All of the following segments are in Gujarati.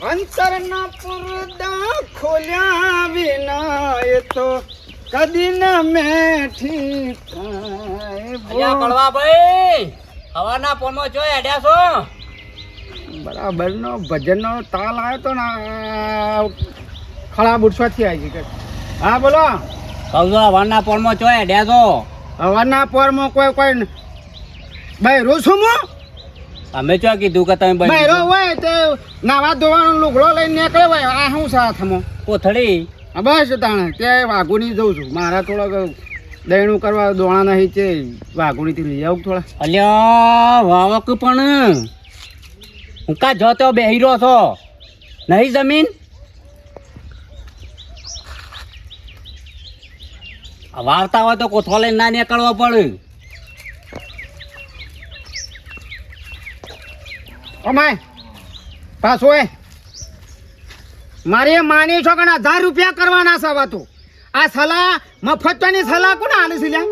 અંતરના પુરદા ખોલ્યા વિના એ તો કદી ન મેઠી થાય. કડવા ભાઈ હવાના પોમાં જો હેડ્યા છો? બરાબર નો ભજનનો તાલ આવ્યો તો ને ખળા બુટવાથી આવી છે. હા બોલો. કહું છો હવાના પોરમાં જો હેડ્યા છો? હવાના પોરમાં કોઈ ભાઈ રો છું હું. અમે ચો કીધું કે તમે ભાઈ રો હોય તે નાવા ધોવાનો લુગડો લઈને નીકળે હોય. આ શું સાથમાં કોથળી? બસ તાણે ત્યાં વાઘુની જઉં છું. મારા થોડાક દહીણું કરવા દોણા નહીં છે. વાઘુણીથી લઈ આવું થોડા. અલ્યા વાવક પણ હું કા જોતો બેહી રહ્યો છો? નહીં જમીન વાવતા હોય તો કોથળો લઈને ના નીકળવો પડે. અમાય પાછો મારી માની છો કે 1000 રૂપિયા કરવાના છે. વાતો આ સલાહ મફતની સલાહ કોને આલી છે લ્યા?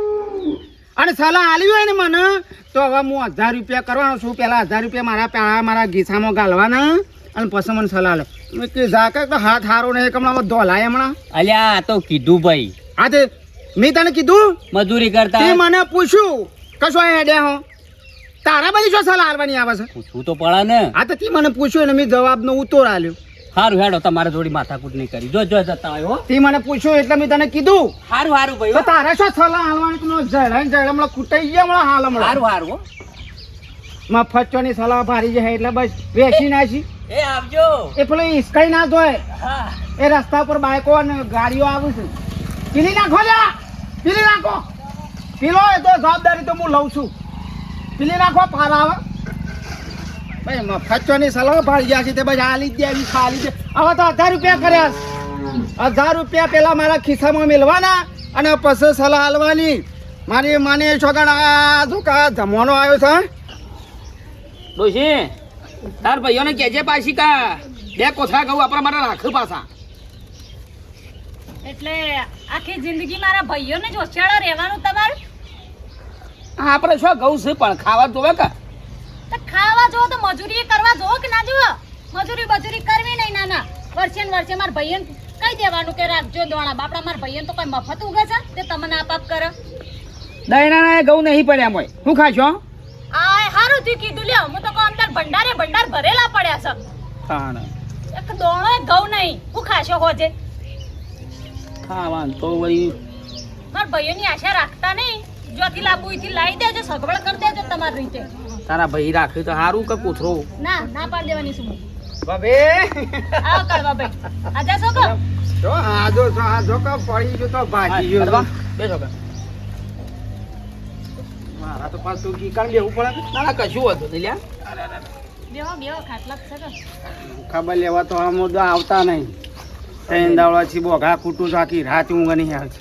અને સલાહ આલી હોય ને મને તો હવે હું 1000 રૂપિયા કરવાનો છું. પહેલા 1000 રૂપિયા મારા ગીસામાં ગાલવાના અને પછી મને સલાહ લે. મેં કે જાકે તો હાથ હારો નહીં કમણામાં ધોલાય હમણાં. અલ્યા આ તો કીધું ભાઈ. હા તે મેં તને કીધું મજૂરી કરતા તે મને પૂછ્યું કશો હેડ્યા હો તારા બધી શું સલાહ આલવાની આવે છે? પૂછવું તો પડે ને. હા તો તી મને પૂછ્યું ને મેં જવાબનો ઉત્તર આલ્યો. સારું હેડો તમારે થોડી માથાકૂટ નહીં કરી. જો જતા આવ્યો તી મને પૂછ્યું એટલે મેં તને કીધું. સારું સારું ભાઈ. તો તારે શું સલાહ આલવાની? તું જળ હમણાં કૂટાઈ ગયા હમણાં હાલ હમણાં. સારું સારું મફતની સલાહ ભારી જાય એટલે બસ વેચી નાખી. એ આવજો. એ પેલો ઈસકાઈ ના જોય હા એ રસ્તા પર બાઈકો અને ગાડીઓ આવે છે. પીલી નાખો લ્યા, પીલી નાખો. પીલો એ તો જવાબદારી તો હું લઉં છું. પીલી નાખો પાર આવે. ભાઈ મફતની સલાહ ભાડી ગયા છે તે બસ આલી જ દેવી ખાલી છે. હવે તો 1000 રૂપિયા કર્યા. 1000 રૂપિયા પેલા મારા ખિસ્સામાં મેળવાના અને પછી સલાહ આલવાની. મારી માને છોકરા આ શું કા જમવાનો આવ્યો છે. ડોશી તાર ભાઈઓને કહેજે પાછી કા 2 કોથળા ઘઉં આપણા માટે રાખે પાછા. એટલે આખી જિંદગી મારા ભાઈઓને જ હોશિયાળા રહેવાનું તમારું? આપણે શું ઘઉં છે પણ ખાવા જોવે કા? તો ખાવા જોવો તો મજૂરી કરવા જોવો કે ના જોવો? મજૂરી કરવી નહીં. ના વર્ષે ને વર્ષે મારા ભાઈઓને કહી દેવાનું કે રાખજો દોણા બાપડા. મારા ભાઈઓને તો કોઈ મફત ઉગે છે તે તમને આપાપ કરે. દહીણા ઘઉં નહીં પડ્યા મોય. શું ખાશો? આ હારું થી કીધું લ્યો. હું તો કહું અંદર ભંડાર ભરેલા પડ્યા છે. એક દોણો ઘઉં નહીં. હું ખાશો હોજે? ખાવાનું તો વળી મારા ભાઈઓની આશા રાખતા નહીં. જોથી લાવવું અહીંથી લાવી દેજો. સગવડ કરી દેજો તમારી રીતે. તારા ભાઈ રાખે તો સારું કે કોથળો? ના પાડી દેવાની શું? બાબે આવો કરવા ભાઈ. આજે શું કહો? જો આજો કા પડી ગયો તો ભાગી ગયો. બેસો કે મારા તો પાછું કીકાણ લેવું પડે. ના કશું હતું નહીં લ્યા. બેહો ખાટલા છે કે ખબર લેવા તો આમ આવતા નહીં. ત્રણ દાવડા થી બોઘા કૂટું આખી રાત ઊંઘ નહીં આવે છે.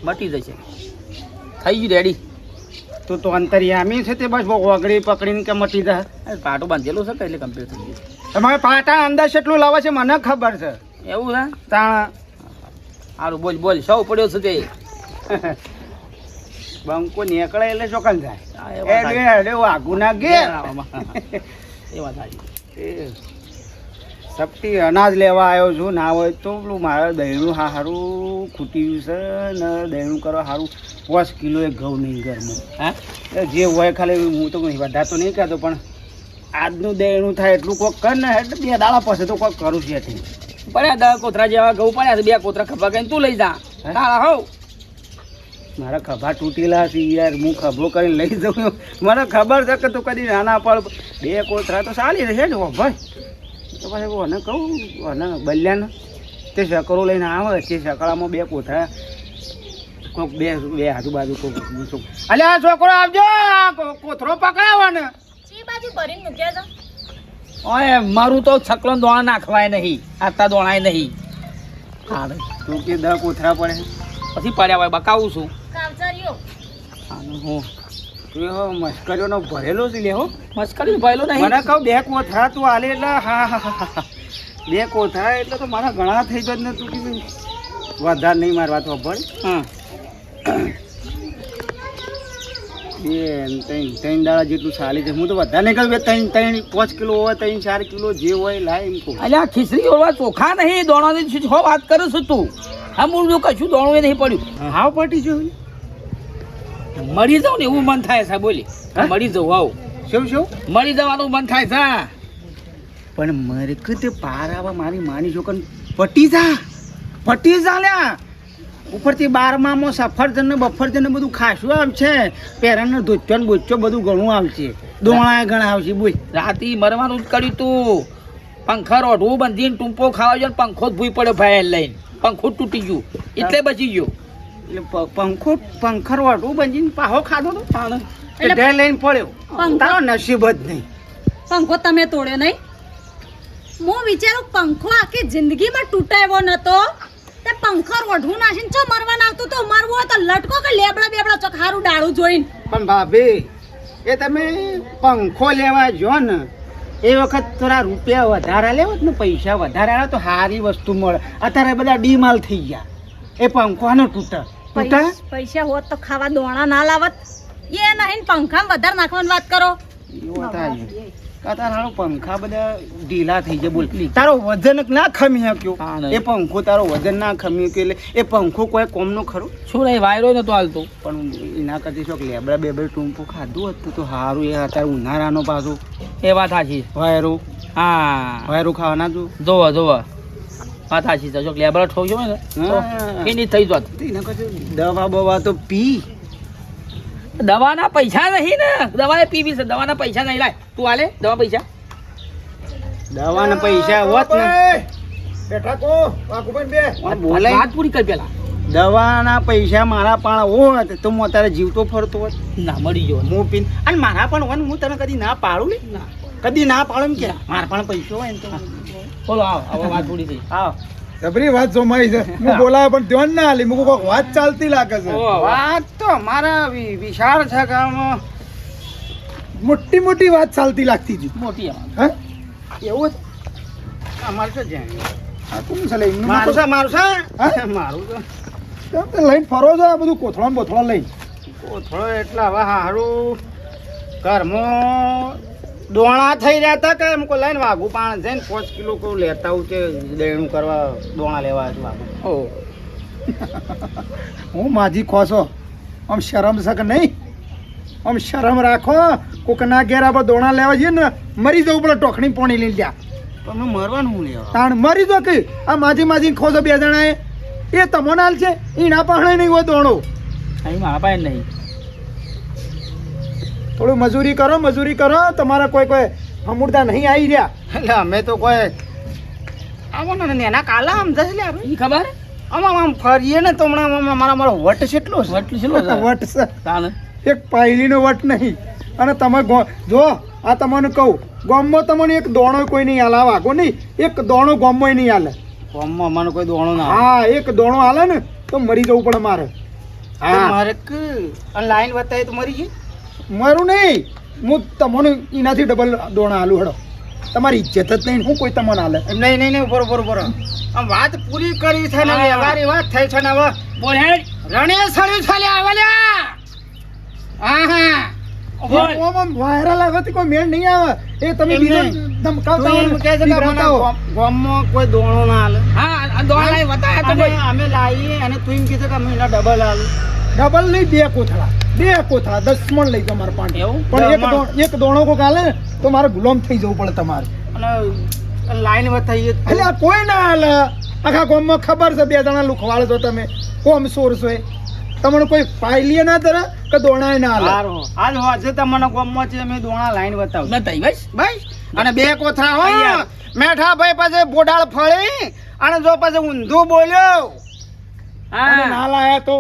મટી જશે. થઈ ગયું રેડી. તું તો અંતરિયામી છે તે બસ વગડી પકડીને કે મટી જાય. પાટો બાંધેલું છે કે એટલે કમ્પ્લીટ થઈ ગયું. તમારે પાટા અંદર કેટલું લાવે છે મને ખબર છે. એવું છે? તાણ સારું બોલ સૌ પડ્યો છે તે. બંકો નીકળે એટલે ચોકન હા, થાય. એ વાઘું ના ઘેર એ વાત સાચી. સપટી અનાજ લેવા આવ્યો છું. ના હોય તો પેલું મારે દહીણું સારું ખૂટ્યું છે ને દહીણું કરવા સારું 5 કિલો એક ઘઉં નહીં ઘરમાં. હા એટલે જે હોય ખાલી હું તો વધારે તો નહીં કહેતો પણ આજનું દહીણું થાય એટલું કોક કર ને એટલે 2 દાડા પછી તો કોક કરું છે. પડ્યા 10 કોથરા જેવા ઘઉં પડ્યા છે. 2 કોથરા ખભા કરીને તું લઈ જા. તારા હોવ મારા ખભા તૂટેલા છે યાર. હું ખભો કરીને લઈ જાઉં. મને ખબર છે કે તું કદી નાના પડ 2 કોથરા તો ચાલી રહેશે ને ભાઈ. તો પછી મને કહું અને બલ્યાને તે શકરો લઈને આવે તે શકડામાં 2 કોથરા કોઈક બે આજુબાજુ કોઈક અલે આ છોકરો આવજો કોથરો પકડાવો ને. સી બાજુ ભરીને મૂક્યા છો? ઓય મારું તો છકલો દોણા નાખવાય નહીં. આતા દોણાય નહીં. હા તું કે 10 કોથરા પડે પછી પડ્યા હોય બકાવું છું. કાવચારીઓ હું મસ્કરીઓનો ભરેલો જ લે હો. મસ્કરી ભરેલો નહીં. મને કહું 2 કોથરા તું આલે એટલે હા 2 કોથરા એટલે તો મારા ઘણા થઈ જાય ને. તું કીધું વધારે નહીં મારવા તો ભણ. હા ત્રણ દાડા જેટલું ચાલી છે હું તો વધારે નહીં કરું 3-5 કિલો હોય 3-4 કિલો જે હોય લાય એમ કહું. અલ્યા ખીચડી ઓળવા ચોખા નહીં દોણાની શું વાત કરે છે તું? હા મૂળ કશું દોણું એ નહીં પડ્યું. હાવ પટી જોયું મરી જાઉં ને એવું મન થાય છે બોલી. મરી જાઉં આવું શું મરી જવાનું મન થાય છે. પણ મારે કતે પાર આવે મારી માની છોકર પટી જા લ્યા. ઉપરથી 12માં સફરજન ને બફરજન ને બધું ખાસું આવશે. પેરાને ધોચો ને બોચો બધું ઘણું આવશે. દોણા ઘણા આવશે બોલ. રાતી મરવાનું જ કર્યું તું. પંખા રોઢવું બંધીને ટૂંપો ખાવા ગયો ને પંખો જ ભૂઈ પડ્યો ભાઈ લઈને. પંખો જ તૂટી ગયું એટલે બચી ગયો. એટલે પંખર વાટું બંધીને પાહો ખાધો તો એટલે એટલે લઈને પડ્યો. તારો નસીબ જ નહીં. પંખો તમે તોડ્યો નહીં? હું વિચારું પંખો આખી જિંદગીમાં તૂટાયો નતો તે પંખો રોઢવું નાખીને ચો મરવાના આવતું તો મરવું હોય તો લટકો કે લેબડા બેબડા ચોક હારું ડાળું જોઈને. પણ ભાભી એ તમે પંખો લેવા જો ને એ વખત થોડા રૂપિયા વધારે લેવો ને પૈસા વધારે આવે તો સારી વસ્તુ મળે. અત્યારે બધા ડીમાલ થઈ ગયા. એ પંખો નો તૂટે પૈસા હોત તો ખાવા દોણા ના લાવત. એ નહીં પંખામાં વધારે નાખવાની વાત કરો. તારો પંખા બધા ઢીલા થઈ જાય બોલ. તારો વજન ના ખમી શક્યો એ પંખો તારો વજન ના ખમી શક્યો એટલે એ પંખો કોઈ કોમનો ખરો શું નહીં વાયરો નતો હાલતો. પણ એના કરતી શોખ લેબડા બેબડા ટૂંપું ખાધું હતું તો સારું. એ અત્યારે ઉનાળાનો પાછું એ વાત સાચી. વાયરો હા ખાવાના તું જોવો વાત સાચી છે. જો લેબડા ઠોક્યો હોય ને એની થઈ જાત. એના કરતી દવા બવા તો પી. દવાના પૈસા નહીં ને. દવાને પીવી છે. દવાના પૈસા નહીં લાય તું હાલે દવા પૈસા. દવાના પૈસા હોત ને બેઠા કો વાકુબેન બે બોલાય વાત પૂરી કર પેલા. દવાના પૈસા મારા પણ હોત તો હું અત્યારે જીવતો ફરતો હોત. ના મરી ગયો. હું પીન અને મારા પણ હોય ને હું તને કદી ના પાડું ને. ના કદી ના પાડું કે મારા પણ પૈસો હોય ને તો બોલો આવો વાત પૂરી થઈ. આવ જબરી વાત જોમાઈ છે. હું બોલાવે પણ ધ્યાન ના આલી. મુકો કોક વાત ચાલતી લાગે છે. વાત તો મારા વિશાળ છે ગામમાં મોટી મોટી વાત ચાલતી લાગતી હતી. મોટી અમારી. હા એવું જ અમારે તો જ્યાં આ કોણ છે લઈને મારું છે મારું છે હા? મારું તો કેમ તે લઈને ફરો છો આ બધું કોથળા ને બોથળા લઈને? થોડો એટલા હવે સારું ઘરમાં દોણા થઈ રહ્યા હતા કે એમ કોઈ લઈને વાઘું પાણ જઈને 5 કિલો કોઈ લેતા આવું કે દેણું કરવા દોણા લેવા હતું વાઘું. હું માજી ખોસો આમ શરમ છે કે નહીં? આમ શરમ રાખો. કોકના ઘેર આપણે દોણા લેવા જઈએ ને મરી જવું પડે. ટોકણી પોણી લઈ લ્યા પણ મેં મરવાનું હું લેવા તાણ મરી જો કે આ માજી ખોસો 2 જણાએ એ તમોને હાલ છે એના પાણે નહીં હોય દોણો. અહીં મારા પાસે નહીં. થોડું મજૂરી કરો. તમારા કોઈ હમુરદા નહીં આવી રહ્યા. એટલે અમે તો કોઈ આમાં નેના કાલા આમ જશે લે ઈ ખબર આમ ફરીએ ને તો હમણાં મારો વટ કેટલો છે. વટ છે વટ છે તાને એક પાયલીનો વટ નહીં. અને તમે જો આ તમને કહું ગામમાં તમને એક દોણો કોઈ નહીં હાલે. વાગો નહીં એક દોણો ગામમાં નહીં હાલે. ગામમાં મને કોઈ દોણો ના હા એક દોણો હાલે ને તો મરી જવું પડે મારે. હા મારે લાઈન બતાવી તો મરી ગઈ. મારું નહીં હું તમને એનાથી ડબલ દોણા હાલું હેડો. તમારી ઇજ્જત જ નહીં હું કોઈ તમને હાલે. નહીં બરોબર આમ વાત પૂરી કરી છે ને વ્યવહારી વાત થઈ છે ને હવે બોલ હેડ રણે સળ્યું છે લે આવે લે. હા વાયરલ આવવાથી કોઈ મેળ નહીં આવે. એ તમે બીજા ધમકાવતા હો ને, બિગડાવતા હો. ગામમાં કોઈ દોણો ના હાલે. હા દોડા લઈ બતાયા તો અને અમે લાવીએ અને તું એમ કીધું કે અમે એના ડબલ હાલ. ડબલ નહીં 2 કોથળા 10 મણ લઈ જાઓ મારા પાંચ. એવું? પણ એક દોણો કોક હાલે ને તો મારે ગુલામ થઈ જવું પડે તમારે. અને લાઈન બતાવીએ એટલે આ કોઈ ના હાલે. આખા ગામમાં ખબર છે 2 જણા લુખવાળ છો તમે. કોમ સોર છો તમને કોઈ પાયલીએ ના ધરે કે દોણાએ ના હાલે. સારું આજ હોજે તમને ગામમાં છે અમે દોણા લાઈન બતાવું બતાવી બસ ભાઈ. અને 2 કોથળા હો અહીંયા. મેઠા ભાઈ પાસે બોડાળ ફળી અને જો પાસે ઊંધું બોલ્યો અને ના લાયા તો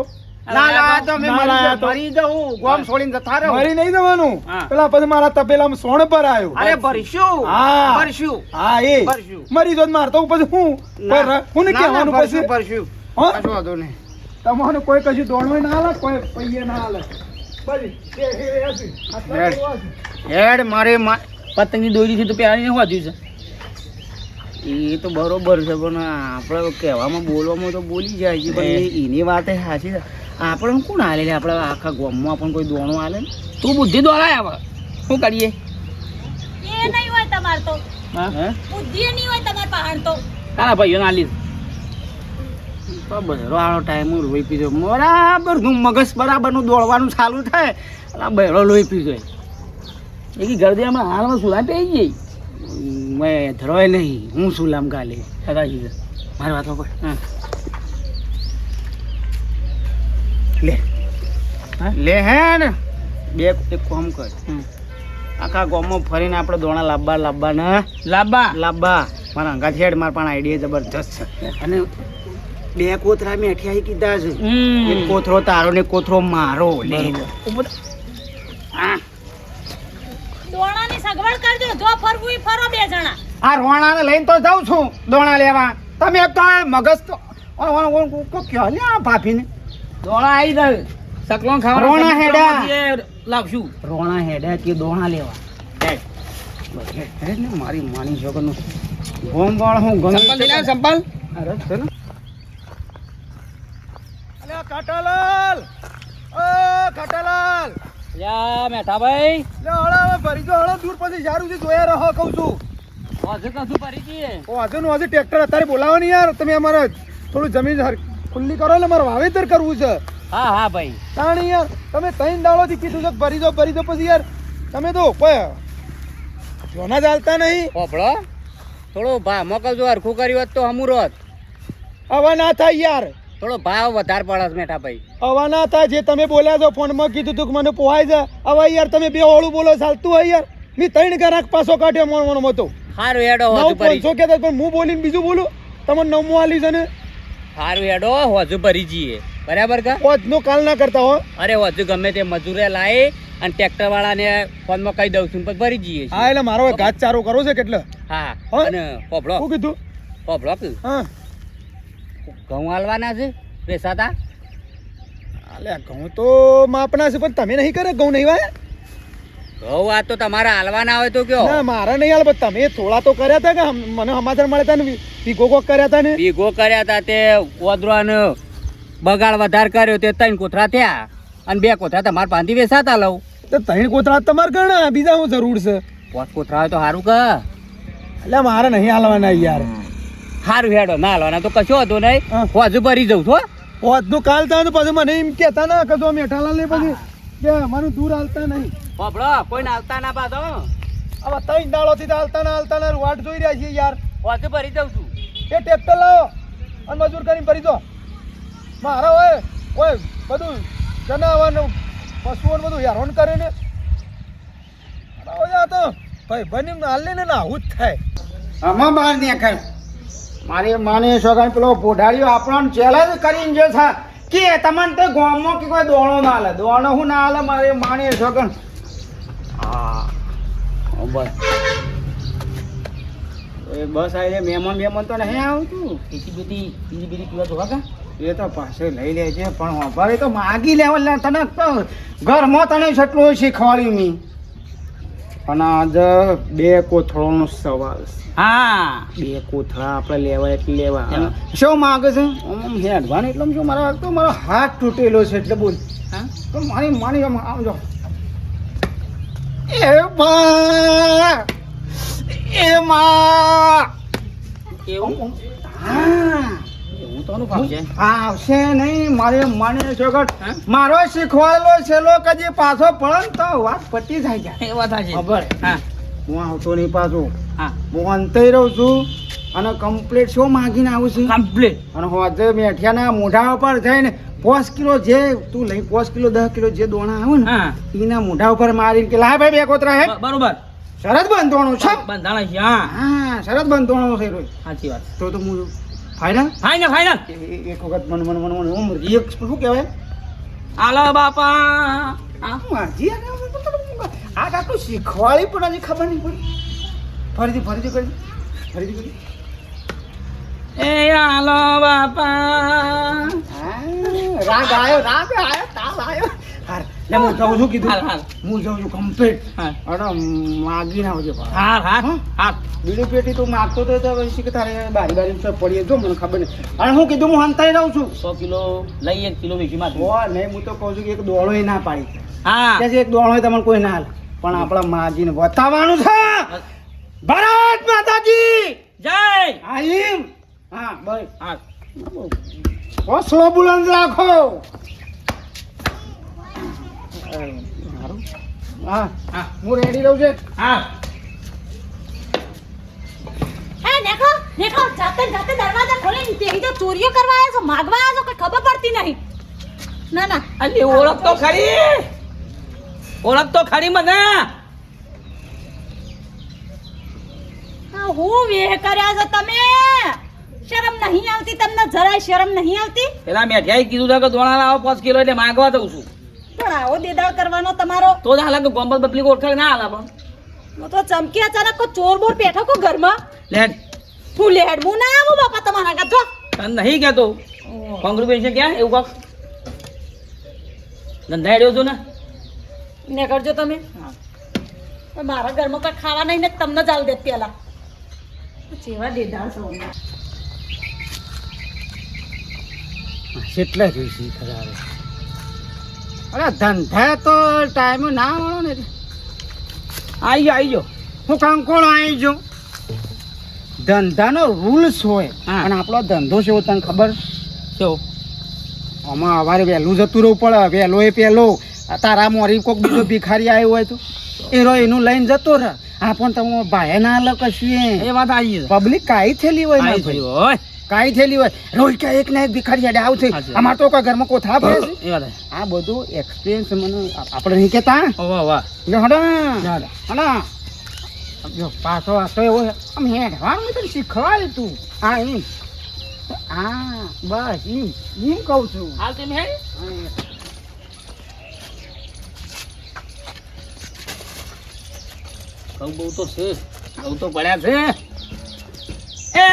ના ના તો મેં ના લાયા તો. મરી જવું ગોમ છોડીને જતા રહો. મરી નહીં જવાનું. હા. પેલા પછી મારા તપેલામાં સોણ પર આવ્યો. અરે ભરશું હા. ભરશું હા એ ભરશું. મરી જો મારતો પછી હું હું ને કહેવાનું પછી ભરશું હા? કશો વાંધો નહીં. તમારે કોઈ કશું દોડવે ના હાલે કોઈ પૈયે ના હાલે. બધી હેડ મારે પતંગની દોરીથી તો પહેલાની વાંચ્યું છે. એ તો બરોબર છે પણ આપણે કહેવામાં બોલવામાં તો બોલી જાય છે પણ એની વાત સાચી છે. આપણે કોણ હાલે લે આપણે આખા ગામમાં પણ કોઈ દોણો હાલે ને? તું બુદ્ધિ દોડાય હવે શું કરીએ? એ નહીં હોય તમાર તો હે બુદ્ધિ નહીં હોય તમાર પહાડ તો તારા ભાઈઓ ના લીધ બહેરો આનો ટાઈમ લોહી પીજો બરાબર નું મગજ બરાબરનું દોડવાનું ચાલુ થાય એટલે બહેરો લોહી પીજો એકી ગરદીમાં હાલમાં સુલા પી ગઈ મેં ધરોય નહીં હું શું લામ ગાલે કદાચી મારી વાતો પર હા લે હા? લે હે ને બે એક કામ કર આખા ગામમાં ફરીને આપણે દોણા લાવવા ને લાંબા લાવવા મારા અંગા હેડ મારા પણ આઈડિયા જબરજસ્ત છે અને બે કોથરા મેં અઠિયાઈ કીધા છે એક કોથરો તારો ને એક કોથરો મારો લે હા દોણાની સગવડ કરજો જો ફરવું ઈ ફરો બે જણા આ રોણાને લઈને તો જાઉં છું દોણા લેવા તમે એક તો આ મગજ તો કયો લે આ ભાભીને દોડા આવી જાય સકલોન ખાવા રોણા હેડા. લાવશું રોણા હેડે કે દોણા લેવા હેડ બસ હેડ ને મારી માની છોકરનું ગોમ વાળ હું સંપલ લઈ લે સંપલ અરે ચલો અલે કાટાલાલ ઓ કાટાલાલ યા મેઠા ભાઈ લે હળા ભરી જો હળા દૂર પછી જારું છે જોયા રહો કહું છું હજુ કશું કરી દઈએ ઓ આજે ટ્રેક્ટર અત્યારે બોલાવો ને યાર તમે અમારે થોડું જમીન ખુલ્લી કરો એટલે મારે વાવેતર કરવું છે હા હા ભાઈ તાણી યાર તમે 3 દાડોથી કીધું છે કે ભરી દો પછી યાર તમે તો કોઈ જોના ચાલતા નહીં પોપડો થોડો ભાવ મોકલજો હરખું કર્યું હોત તો હમું રોત આવા ના થાય યાર થોડો ભાવ વધારે પડે છે મેઠા ભાઈ આવા ના થાય જે તમે બોલ્યા છો ફોનમાં કીધું તું કે મને પોહાય છે આવા યાર તમે બે હોળું બોલો ચાલતું હોય યાર મેં 3 ગ્રાહક પાછો કાઢ્યો મોણ હતો સારું હેડો હજુ 9 ભરી 500 કહેતા પણ હું બોલીને બીજું બોલું તમને 9 આલી છે ને સારું હેડો હજુ ભરી જઈએ બરાબર કા આજનો કાલ ના કરતા હો અરે હજુ ગમે તે મજૂરે લાવી અને ટ્રેક્ટર વાળાને ફોનમાં કહી દઉં છું પછી ભરી જઈએ છીએ. હા એટલે મારો હવે ઘાસ ચારો કરવો છે કેટલે હા હા? અને પોપડો શું કીધું પોપડો હા ઘઉં હાલવાના છે વેસાતા અલ્યા ઘઉં તો માપના છે પણ તમે નહીં કરે ઘઉં નહીં વાય ઘઉં આ તો તમારા હાલવાના હોય તો કયો ના મારા નહીં હાલ પણ તમે થોડા તો કર્યા હતા કે મને સમાચાર મળ્યા હતા ને વીઘો કોક કર્યા હતા ને બીઘો કર્યા હતા તે ઓદરાનો બગાડ વધારે કર્યો તે 3 કોથરા થયા અને 2 કોથરા તમારે પાંધી વેસાતા લઉં તો 3 કોતરા તમારે ગણા બીજા હું જરૂર છે 5 કોથરા હોય તો સારું કે એટલે મારે નહીં હાલવાના યાર સારું હેડો ના હાલવાના તો કશો હતો નહીં હા. હજુ ભરી જઉં છો આજનું કાલ થાય તો પછી મને એમ કહેતા ના કે જો મેઠાલાલ ને પછી કે અમારું દૂર હાલતા નહીં પોપડો કોઈ હાલતા ના પાડો હવે 3 દાડોથી તો હાલતા ના વાટ જોઈ રહ્યા છીએ યાર હજુ ભરી જઉં છું એ ટ્રેક્ટર લાવો અને મજૂર કરીને ભરી દો મારા હોય બધું જનાવરનું પશુઓનું બધું હેરાન કરે ને તો ભાઈ બની હાલ ને આવું જ થાય આમાં બહાર નીકળ મારી માને છોકરા પેલો પોઢાળીઓ આપણને ચેલેન્જ કરીને જે છે કે તમને તો ગામમાં કે કોઈ દોણો ના હાલે દોણો હું ના હાલે મારી માની છોકરા હા બસ એ બસ આવી મહેમાન તો નહીં આવતું બીજી પીવા જોવા કા એ તો પાસે લઈ લે છે પણ વાપરે તો માગી લેવલ તને તો ઘરમાં તને કેટલું શીખવાડ્યું મી પણ આજે 2 કોથળોનો સવાલ છે હા 2 કોથળા આપણે લેવા એટલે લેવા અને શું માગે છે આમ હેડવાન એટલે શું મારો હાથ તૂટેલો છે એટલે બોલ હા તો મારી આવજો એ માં એવું હા એવું તો ફાવશે આવશે નહીં મારે મને છોકર હા? મારો શીખવાડેલો છેલ્લો કદી પાછો પડે ને તો વાત પતી જાય જાય એ વાત છે ખબર હા હું આવતો નહીં પાછો હા હું અંતે રહું છું અને કમ્પ્લીટ શું માગીને આવું છું કમ્પ્લીટ અને હોજે મેઠિયાના મોઢા ઉપર જઈને 5 કિલો જે તું લઈ 5 કિલો 10 કિલો જે દોણા આવે ને હા એના મોઢા ઉપર મારીને કે લાય ભાઈ 2 કોતરા હે બરોબર શરત બંધવાનું છે બંધાણા છે હા હા શરત બંધવાનું છે રોજ સાચી વાત તો હું ફાઇનલ ફાઈનલ એક વખત મને રિએક્ટ શું કહેવાય આલો બાપા આ કાકું શીખવાડી પણ હજી ખબર નહીં પડી ફરીથી કરી એ આલો બાપા રાગ આવ્યો તાલ આવ્યો હાર લે હું જાઉં છું કીધું હાલ હાલ હું જાઉં છું કમ્પ્લીટ હા અરે માગી ના આવજે ભાઈ હાલ હાલ હાલ બીડી પેટી તું માગતો તો પછી કે તારે બારી બારી તો પડીએ જો મને ખબર નહીં અને હું કીધું હું હંતાઈ રહું છું 100 કિલો લઈ 1 કિલો વેચીમાં ઓ નહીં હું તો કહું છું કે એક દોડો ના પાડી હા કે એક દોડો તમને કોઈ ના હાલ પણ આપણા માજીને બતાવવાનું છે ભારત માતાજી જય આઈમ હા ભાઈ હા હौसલો બુલંદ રાખો હા હા હું રેડી રહું છું હા હે દેખો દેખો જાતે જાતે દરવાજા ખોલીને પેલી તો ચોરીઓ કરવા આવ્યા છો માગવા આવ્યા છો કઈ ખબર પડતી નહીં ના ના અલી ઓળખ તો ખરી મને આ હું વેહ કર્યા છો તમે શરમ નહીં આવતી તમને જરાય શરમ નહીં આવતી પેલા મેઠિયાએ કીધું છે કે દોણા લાવો 5 કિલો એટલે માંગવા દઉં છું પણ આવો દેદાળ કરવાનો તમારો તો જ હાલા કે ગોંબલ બદલી ઓળખાય ના હાલા પણ હું તો ચમકી અચાનક કોઈ ચોર બોર બેઠો કો ઘરમાં લેટ હું લેડ હું ના આવું બાપા તમારા ગાતો તને નહીં કહેતો કોંગ્રેચ્યુલેશન ક્યાં એવું કાક ધંધા હેડ્યો છું ને ને કરજો તમે પણ મારા ઘરમાં કઈ ખાવા નહીં ને તમને જ આલ દે પેલા જેવા દેદાળ છો કેટલા જોઈશે ખરા અરે ધંધા તો ટાઈમ ના મળો ને આવી જાઓ હું કંકોળો આવી જાઉં ધંધાનો રૂલ્સ હોય હા. અને આપણો ધંધો છે તને ખબર કેવું આમાં અમારે વહેલું જતું રહેવું પડે વહેલો એ પહેલો તારા મોરી કોક બીજો ભિખારી આવ્યો હોય તો એનું લઈને જતો રહે આ પણ તમે ભાઈ ના અલગ કશું એ વાત આવી છે પબ્લિક કાંઈ થયેલી હોય આવી ને ભાઈ. થયું હોય કાંઈ થયેલી હોય રોજ કે એક ના એક ભિખારી આડે આવશે હાચી. અમારે તો કોઈ ઘરમાં કોથળા પડે છે એ વાત આ બધું એક્સપિરિયન્સ મને આપણે નહીં કહેતા વાહ વાહ જો હડા હડા જો પાછો આતો એવો આમ હેડવાનું મેં તને શીખવાડ્યું તું હા એમ હા બસ એમ કહું છું હાલ તમે હે કહું બહુ તો છે કહું તો પડ્યા છે એ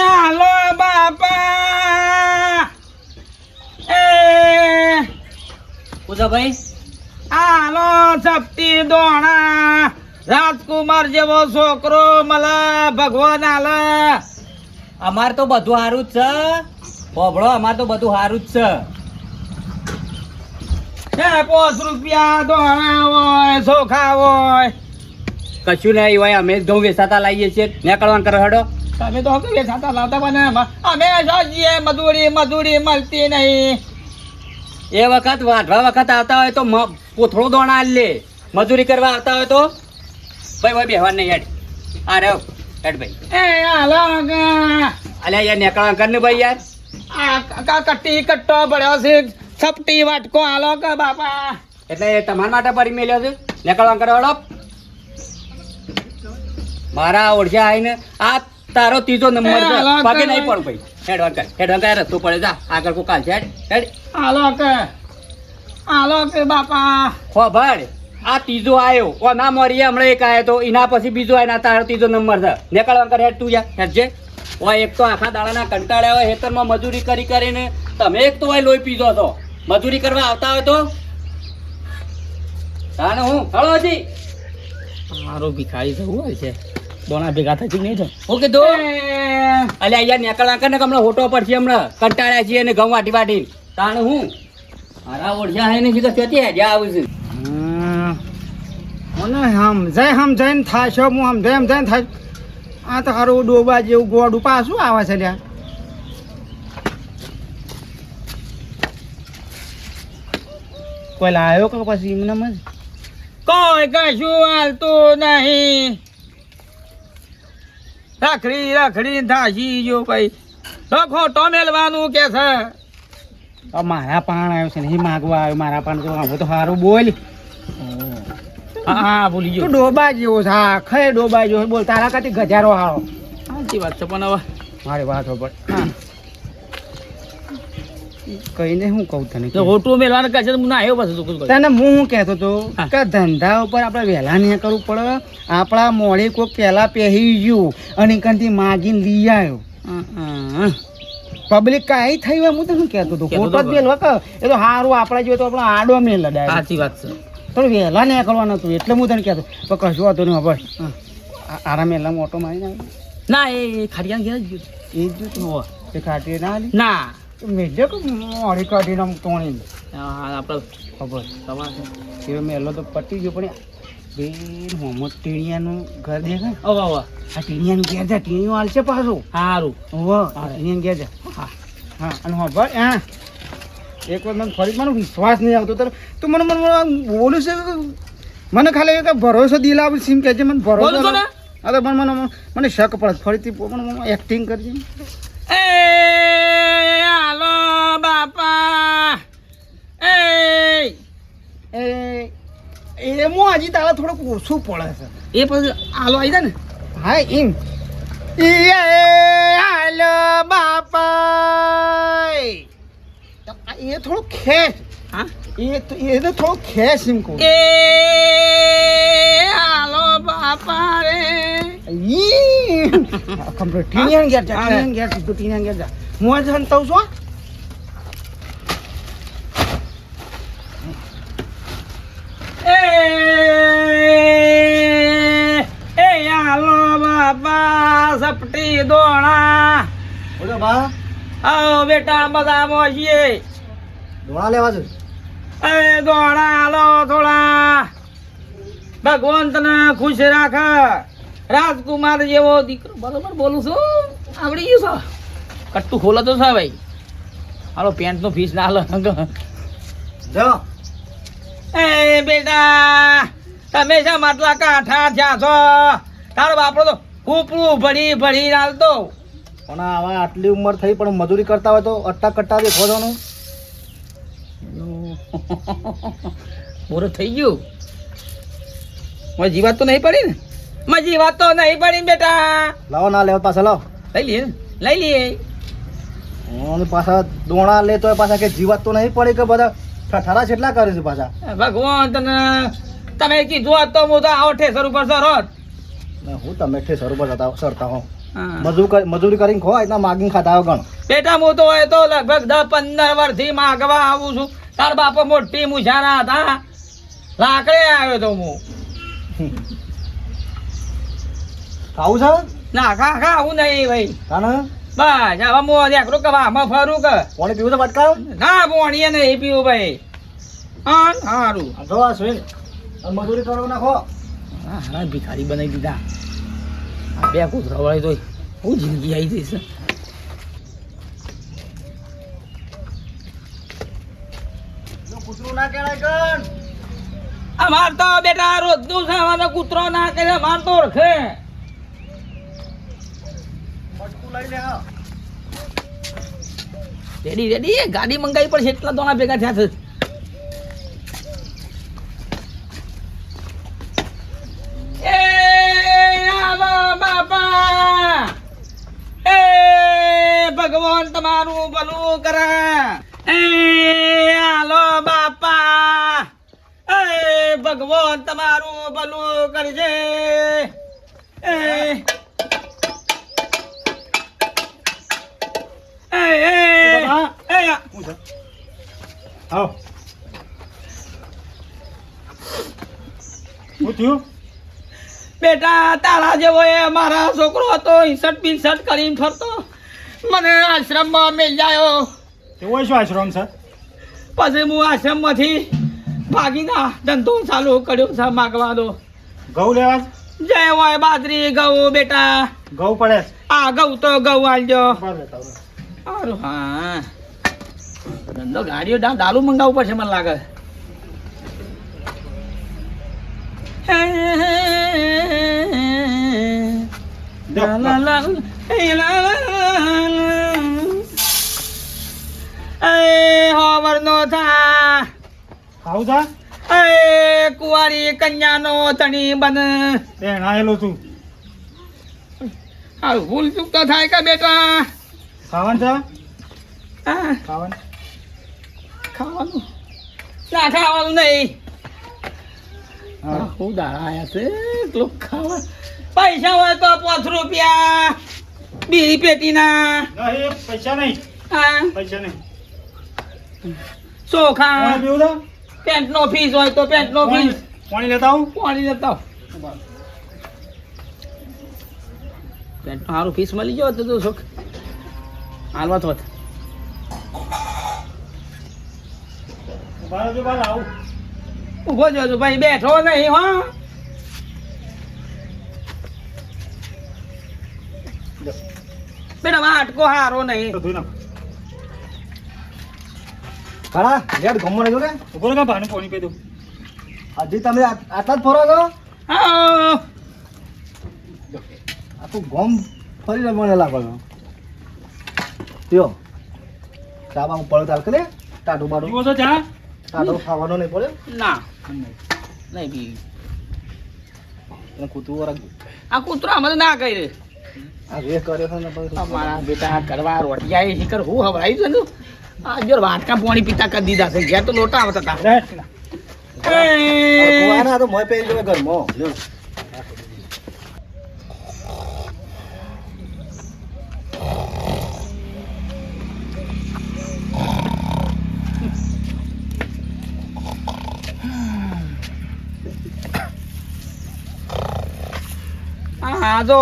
હાલો બાપા એ પૂજાભાઈ હાલો સપટી દોણા રાજકુમાર જેવો છોકરો મળે ભગવાન આલે અમાર તો બધું સારું જ છે પોભળો અમાર તો બધું સારું જ છે 5 રૂપિયા દોણા હોય ચોખા હોય કશું નહીં હોય અમે ઘઉં વેચાતા લાવીએ છીએ નીકળવાનું કરો હડો તમે તો હકુ વેચાતા લાવતા પણ અમે જોઈએ મજૂરી મળતી નહીં એ વખત વાઢવા વખત આવતા હોય તો પોથળો દોણા આલી લે મજૂરી કરવા આવતા હોય તો ભાઈ ભાઈ બેહવા નહીં હેડ આ રહ્યો હેડ ભાઈ એ હાલો અલ્યા યાર નીકળવાનું કર ને ભાઈ યાર આ કટ્ટી કટ્ટો પડ્યો છે સપટી વાટકો હાલો કે બાપા એટલે એ તમારા માટે પડી મેલ્યો છે નીકળવાનું કરો હડો મારા ઓળખ્યા આવીને આ તારો ત્રીજો નંબર છે હાલો, પગે કર નહીં પણ ભાઈ હેડવાન કર રસ્તો પડે જા આગળ કોઈ કાલ છે હેડ હાલો કે બાપા ખો ભાડ આ ત્રીજો આવ્યો ઓ ના મરીએ હમણાં એક આવ્યો તો એના પછી બીજો આવ્યો તારો ત્રીજો નંબર છે નીકળવા કર હેડ તું યાર હેડ છે ઓ એક તો આખા દાડાના કંટાળ્યા હોય હેતરમાં મજૂરી કરી કરીને તમે એક તો હોય લોહી પીધો છો મજૂરી કરવા આવતા હોય તો તાને હું હળો હજી મારો ભિખારી થવું હોય છે દોણા ભેગા થતી નહીં થાય હું કીધું અલ્યા યાર નીકળવા કર ને કે હમણાં હોટો પડશે હમણાં કંટાળ્યા છીએ ને ઘઉં વાટી વાટી તાને હું મારા ઓળખ્યા હે ને સીધો ત્યાંથી હેડ્યા આવું છું મને સમજાઈને થાશો હું સમજાઈને થાય આ તો હારું ડોબા જેવું ગોડું પાછું આવે છે લ્યા કોઈ લાવ્યો કે પછી એમને જ કોઈ કશું હાલતું નહીં રખડી થાશી જો ભાઈ ખોટો મેલવાનું કે છે મારા પાણ આવ્યો છે નહીં માગવા આવ્યો મારા પાણ તો હવે તો સારું બોલ હા ભૂલી તું ગયો ડોબા જેવો છે હા ખે ડોબા જેવો છે. બોલ તારા કાથી ગજારો હારો સાચી વાત છે પણ હવે મારી વાત હોભળ કહીને હું કહું તને તો હોટું મેલવાનું કહે છે હું ના આવ્યો પછી તું કુછ તને હું શું કહેતો હતો હા. કે ધંધા ઉપર આપણે વહેલા નહીં કરવું પડે આપણા મોડે કોઈ પહેલા પહેરી ગયું અને કંથી માગીને લઈ આવ્યો પબ્લિક કાંઈ થઈ હોય હું તો શું કહેતો હતો કહેતો ખોટો જ હતો. મેલ વખત એ તો સારું આપણે જોઈએ તો આપણો આડો મેલ લડાય સાચી વાત છે થોડું વહેલા નીકળવાનું હતું એટલે હું તને કહેતો પણ કશું હતું નહીં ભાઈ આરા મેલામાં ઓટો મારીને આવ્યો. ના એ ખાડિયા ઘેર જ ગયું એ જ જોયું એ ખાટી ના આલી ના મેળ્યો કે મોડી કાઢીને આમ તોણી આપણે ખબર તમારે એ મેલો તો પતી ગયો પણ બેન મોહમ્મદ ટીણિયાનું ઘર દેખાય અવા અવા આ ટીણિયાનું ઘેર જા ટીણિયું હાલશે પાછું સારું ટીણિયાનું ઘેર જા હા અને હા ભાઈ હા એક વાર મને ફરી મને વિશ્વાસ નહીં આવતો તારે તું મને મને બોલું છે મને ખાલી એક ભરોસો દિલાવ સીમ કહેજે મને બોલું ભરોસો છું ને? હા તો મને મને શક પડે ફરીથી મને એક્ટિંગ કરજે એ હાલો બાપા એ એ એમાં હજી તારા થોડુંક ઓછું પડે છે એ પછી હાલો આવી જાય ને હા એમ હાલો બાપા એ થોડું ખેંચ હા એ તો થોડું ખેંચ એમ કહું એ હાલો બાપા રે કમ્પ્લીટ ટીનિયન ગયા ટીનિયન ગયા સીધું ટીનિયન ગયા જા હું જ હંતાવ છું એ હાલો બાપા સપટી દોણા બોલો બા આવો બેટા બધા છીએ દોણા લેવા છે એ દોણા હાલો થોડા ભગવાન તને ખુશ રાખ રાજકુમાર જેવો દીકરો બરોબર બોલું છું આવડી ગયું છે કટ્ટું ખોલો તો છે ભાઈ હાલો પેન્ટ નો ફીસ ના હાલો જો એ બેટા તમે શા માટલા કાંઠા થયા છો તારો બાપડો તો કૂપડું ભરી ભરી હાલતો પણ હવે આટલી ઉંમર થઈ પણ મજૂરી કરતા હોય તો અટ્ટા કટ્ટા દેખો છો ને પૂરું થઈ ગયું મારી વાત તો નહીં પડી ને મારી વાત તો નહીં પડી ને બેટા લાવો ના લેવા પાછા લાવો લઈ લઈએ લઈ લઈએ અને પાછા દોણા લે તો પાછા કે જીવાત તો નહીં પડે કે બધા ઠઠારા કેટલા કરે છે પાછા ભગવાન તને તમે કીધું હોત તો હું તો આવો ઠેસર ઉપર સરત ને હું તમે ઠેસર ઉપર સરતા હો મજૂરી કરીને ખો એટલા માગીને ખાતા હો ગણ બેટા હું તો હોય તો લગભગ 10-15 વર્ષથી માગવા આવું છું તાર બાપા મોટી મુછારા હતા લાકડે આવ્યો તો હું ખાવું છે ના ખા આવું નહીં ભાઈ કાને બસ હવે હું એકડું કે આમાં ફરું કે પાણી પીવું છે બટકાવ ના પોણીએ નહીં પીવું ભાઈ હા સારું જો આ સ્વીન મજૂરી કરો નાખો હા ભિખારી બનાવી દીધા આ બે કૂતરા વાળી તો હું જિંદગી આવી જઈશ કૂતરું ના કહેવાય ગણ અમાર તો બેટા રોજનું છે અમારે કૂતરો ના કરે અમાર તો ઓળખે બટકું લઈ લે હા રેડી રેડી ગાડી મંગાવી પડશે એટલા દોણા ભેગા થયા છે એ આવો બાપા એ ભગવાન તમારું ભલું કરે એ હાલો બાપા એ ભગવાન તમારું ભલું કરજે એ આવો શું થયું બેટા તારા જેવો એ મારા છોકરો હતો હિંસટ પિંસટ કરીને ફરતો મને આશ્રમમાં મેલ જાયો એવો શું આશ્રમ છે પછી હું આશ્રમમાંથી ભાગીના ધંધો ચાલુ કર્યો છે માગવાનો ઘઉં લેવા જય હોય બાજરી ઘઉં બેટા ઘઉં પડે આ ઘઉં તો ઘઉં આલજો બરાબર સારું હા ધંધો ગાડીઓ ડાલું મંગાવવું પડશે મને લાગે હવરનો થા ખાવું છે એ કુંવારી કન્યાનો ધણી બન બેન આવેલો છું આ ભૂલ ચૂક તો થાય કે બેટા ખાવાનું છે હા ખાવાનું ખાવાનું ના ખાવાનું નહીં હા હું દાડા આયા છે એટલો ખાવા પૈસા હોય તો 5 રૂપિયા બીડી પેટીના નહીં પૈસા નહીં હા પૈસા નહીં ચોખા પાણી પીવું તો પેન્ટ નો ફીસ હોય તો પેન્ટ નો ફીસ પાણી લેતા આવું પાણી લેતા પેન્ટ નો સારું ફીસ મળી ગયો તો સુખ હાલવા તો બાર બાર આવું ઉભો જોજો ભાઈ બેઠો નહીં હો બેટા વાટકો હારો નહીં તો ધોઈ નાખ ખરા લેટ ગમો નહીં કે ઉભો રહો પાણી પાણી પી દઉં હજી તમે આટલા જ ફરો છો હા આ તું ગમ ફરીને મને લાગો છો યો ચાબા હું પડો તાલ કરે ટાટું બાટું પીવો છો ચા ટાટો ખાવાનો નહીં પડે ના નહીં બી એને કૂતરું રાખજો આ કૂતરો અમે ના કહી રે આ વે કર્યો છે ને પછી મારા બેટા કરવા રોટિયા શીખર હું હવરાઈ છે ને આ જો વાટકા પાણી પીતા કરી દીધા છે ઘેર તો લોટા આવતા હતા કોવાના તો મોય પહેરી જો ઘરમાં લ્યો હા જો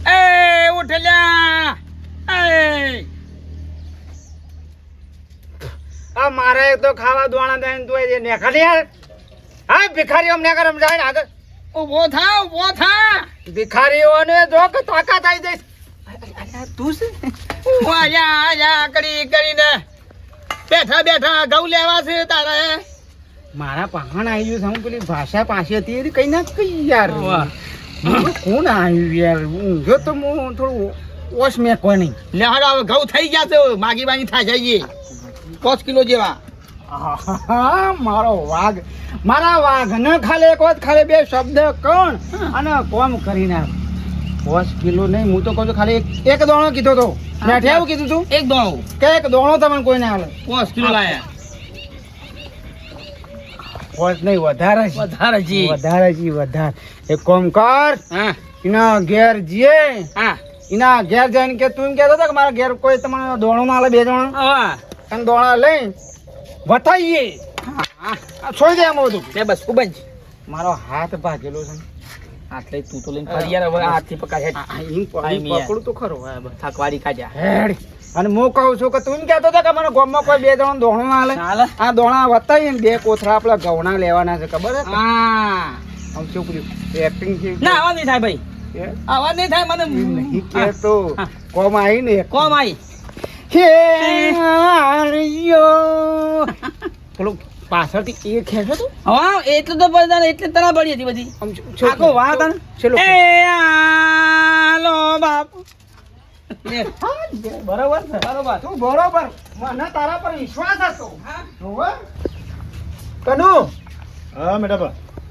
એ ઉઠલ્યા એ આ મારે તો ખાવા દોણા દઈને તું એ નેખાડી યાર હા ભિખારીઓ ને કરમ જાય ને આગળ ઉભો થા ભિખારીઓને જો કે તાકાત આવી જાય તું છે હું આયા કરીને બેઠા બેઠા ઘઉં લેવા છે તારે મારા પહાણ આવી ગયું છે હું પેલી ભાષા પાસે હતી એ કઈ ના કઈ યાર વાહ. કોણ આવ્યું યાર ઊંઘ્યો તો હું થોડું ઓશ મેં કોઈ નહીં લેહાડો હવે ઘઉં થઈ ગયા છે માગી બાગી થાય જઈએ 5 કિલો જેવા હા મારા વાઘ ને ખાલી એક વખત ખાલી બે શબ્દ કોણ અને કોમ કરી નાખ 5 કિલો નહીં હું તો કહું છું ખાલી એક દોણો કીધો તો મેઠે એવું કીધું તું એક દોણું કે એક દોણો તમને કોઈ ના હાલે 5 કિલો લાયા 5 નહીં વધારે છે વધારે જી વધારે એક કોમ કર હા એના ઘેર જઈએ હા એના ઘેર જઈને કે તું એમ કહેતો હતો કે મારા ઘેર કોઈ તમારે દોણો ના હાલે 2 જણા હા અને દોણા લઈ વતાઈએ છોડી દે એમ બધું બે બસ કુબંજ મારો હાથ ભાગેલો છે આટલે તું તો લઈને ફરી યાર હવે હાથથી પકડ પકડું તો ખરો થાકવાડી ખાજા હેડ અને હું કહું છું કે તું એમ કહેતો હતો કે મને ગામમાં કોઈ 2 જણા દોણો ના હાલે હાલે આ દોણા વતાઈએ ને 2 કોથળા આપણા ઘઉંના લેવાના છે ખબર છે હા આમ શું કર્યું એક્ટિંગ છે ના આવા નહીં થાય ભાઈ એ આવા નહીં થાય મને નહીં કહેતો હા. કોમ આવી ને કોમ આવી હે આર્યો પેલું પાછળથી એ ખેંચો તું હા એટલે તો બધા એટલે તરા બળી હતી બધી આમ આખો વાત આને. ચલો એ આલો બાપ લે. બરોબર છે બરોબર તું બરોબર મને તારા પર વિશ્વાસ હતો હોવે કનુ હા મેડમ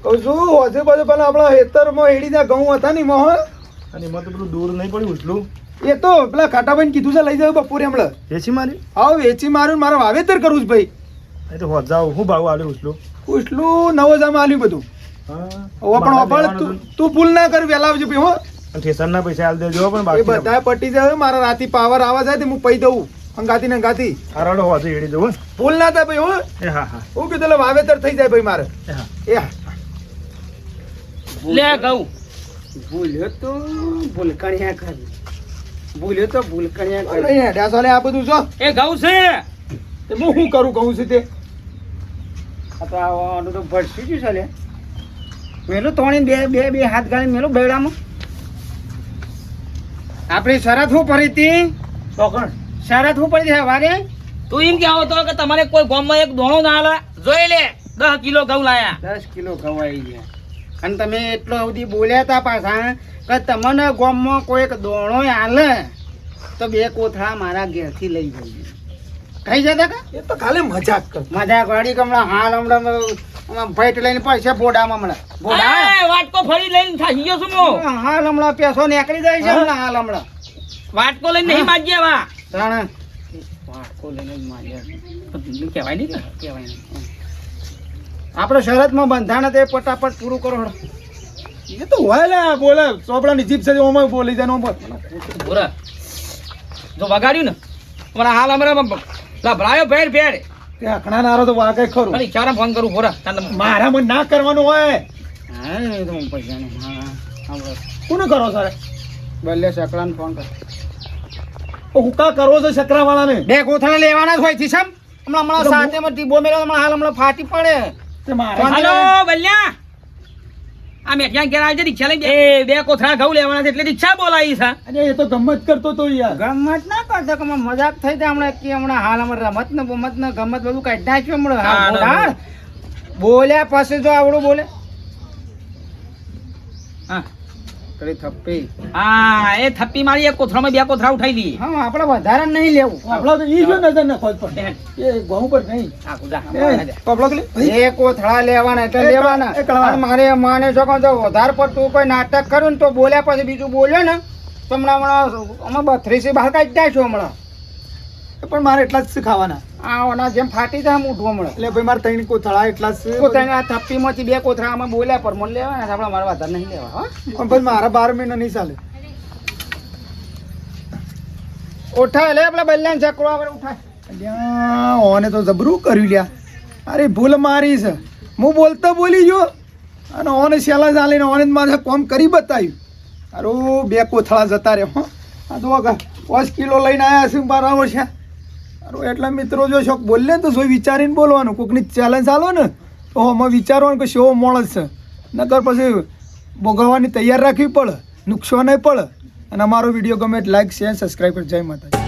કહું છું હોજે બાજુ પેલા આપણા ખેતરમાં હેડીના ઘઉં હતા ને મોહ અને એમાં તો પેલું દૂર નહીં પડ્યું ઉછલું એ તો પેલા ખાટાભાઈ કીધું છે લઈ જાવ બપોરે હમણાં વેચી મારી આવ વેચી મારું મારે વાવેતર કરવું છે ભાઈ એ તો હોજાવ હું ભાવ આલ્યું ઉછલું ઉછલું 9000 આલ્યું બધું હા હવે પણ વાપર તું ભૂલ ના કર વેલા આવજો ભાઈ હો ઠેસરના પૈસા આલ દેજો પણ એ બાકી બધા પટી જાય મારા રાતી પાવર આવા જાય તો હું પૈ દઉં અંગાતી ને અંગાતી હારાડો હોજે હેડી જવું ભૂલ ના થાય ભાઈ હો એ હા હા હું કીધું એટલે વાવેતર થઈ જાય ભાઈ મારે એ હા એ હા લે કહું ભૂલ્યો તો ભૂલકણિયા કરી ભૂલ્યો તો ભૂલકણિયા કરી હેડ્યા સોલે આ બધું છો એ ઘઉં છે તે હું શું કરું કહું છું તે આ તો આનું તો ભરસી ગયું ચાલે મેલું તોણી બે હાથ ગાળી મેલું બેડામાં આપણી શરત શું પડી હતી ચોકણ શરત શું પડી છે વારે તું એમ કહેવો તો કે તમારે કોઈ ગામમાં એક દોણો ના હાલે જોઈ લે 10 કિલો ઘઉં લાયા 10 કિલો ખવાઈ ગયા અને તમે એટલો સુધી બોલ્યા હતા પાછા કે તમને ગામમાં કોઈ એક દોણો હાલે તો 2 કોથળા મારા ઘેરથી લઈ જઈએ થઈ જતા કે એ તો ખાલી મજાક કર મજાક વાળી હમણાં હાલ હમણાં ફાઈટ લઈને પૈસા બોડામાં હમણાં બોડા એ વાટકો ફરી લઈને થાકી ગયો છું હું હાલ હમણાં પેસો નીકળી જાય છે હમણાં હાલ હમણાં વાટકો લઈને નહીં માજ્યા વા ત્રણ વાટકો લઈને જ માર્યા કહેવાય નહીં કે કહેવાય નહીં આપણે શરતમાં બંધાણ તે ફટાફટ પૂરું કરો હળો. એ તો હોય લે બોલે ચોપડાની જીપ છે ઓમાં બોલી જાય ઓમાં બોરા જો વગાડ્યું ને પણ હાલ હમણાં લભરાયો ફેર ફેર તે અકણા નારો તો વાગે ખરું અરે ચારા ફોન કરું બોરા મારા મન ના કરવાનું હોય હા એ તો હું પૈસા નહીં હા કોને કરો સર બલ્લે શકલાને ફોન કર હુકા કરવો છો શકરા વાળાને બે કોથળા લેવાના જ હોય છે સમ હમણાં સાથેમાં ટીબો મેળો હમણાં ફાટી પડે તે મારા હાલો બલ્યા આ મેઠિયા ઘેર આવજે રિક્ષા લઈ એ બે કોથળા ઘઉં લેવાના છે એટલે રિક્ષા બોલાવી છે અરે એ તો ગમત કરતો તો યાર ગમત ના કરતો કે મજાક થઈ જાય હમણાં કે હમણાં હાલ હમણાં રમત ને બમત ને ગમત બધું કાઢી નાખ્યું હમણાં હા, હાલ ના, બોલાડ. બોલ્યા પછી જો આવડું બોલે હા કરી થપ્પી હા એ થપ્પી મારી એક કોથળામાં બે કોથળા ઉઠાઈ દી હા આપણે વધારે નહીં લેવું આપણા તો ઈ જો નજર ન ખોજ પર એ ઘઉં પર નહીં આ કુદા પબલો કે એ કોથળા લેવાના એટલે એ લેવાના એ કળવા. અને મારે માને છો કે જો વધારે પડતું કોઈ નાટક કરું ને તો બોલ્યા પછી બીજું બોલ્યો ને તો હમણાં અમે 32 બહાર કાઢી નાખ્યો હમણાં પણ મારે એટલા જ ખાવાના આ જેમ ફાટી જાય મૂઠું હમણાં એટલે ભાઈ મારે ત્રણ કોથળા એટલા જ છે. પોતાના આ થપ્પીમાંથી બે કોથળા અમે બોલ્યા પર મને લેવાના છે, આપણે મારે વધારે નહીં લેવા હા પણ ભાઈ મારા 12 મહિના નહીં ચાલે ઉઠાય લે પેલા બલ્યાને ચકરો આગળ ઉઠાય અલ્યા, ઓને તો જબરું કર્યું લ્યા અરે ભૂલ મારી છે હું બોલતો બોલી ગયો અને ઓને સેલા ચાલીને ઓને જ મારે કોમ કરી બતાવ્યું અરે બે કોથળા જતા રહ્યો હો આ તો 5 કિલો લઈને આવ્યા છે બરાબર છે અરે એટલા મિત્રો જો શોખ બોલે ને તો જોઈ વિચારીને બોલવાનું કોકની ચેલેન્જ આલો ને તો આમાં વિચારવાનું કે શો મોળ છે નકર પછી ભોગવવાની તૈયાર રાખવી પડે નુકસાન પડે અને અમારો વિડીયો ગમે લાઈક શેર સબસ્ક્રાઈબ કરી જય માતાજી.